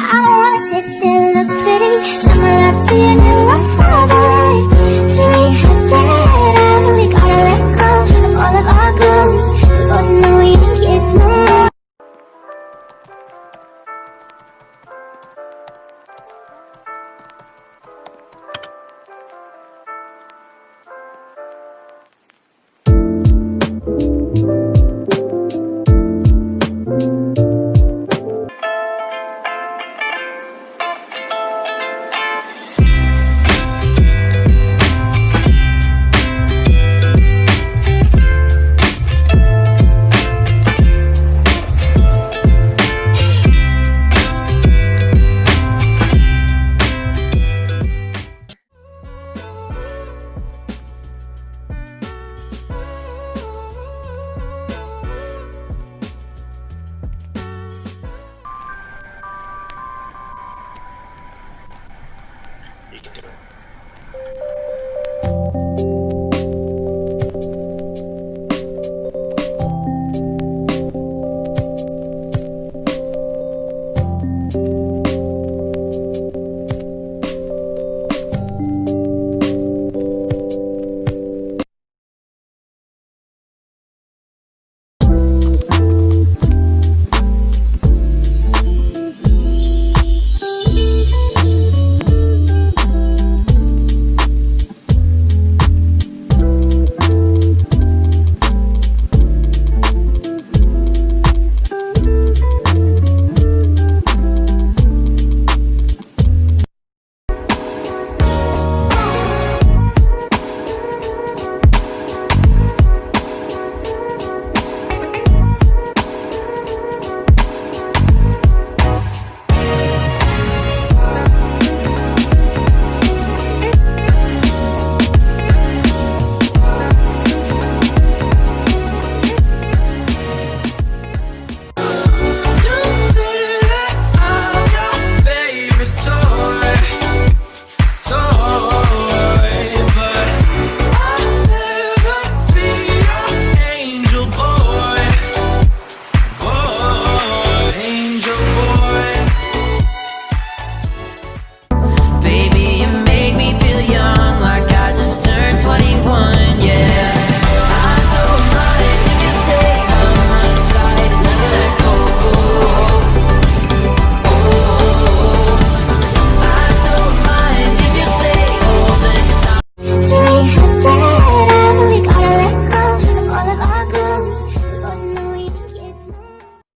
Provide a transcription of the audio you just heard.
I don't wanna sit still, look pretty. Send my love to your new lover. To rehab that we gotta let go of all of our goals. We both know we ain't kids no more. Lightroom.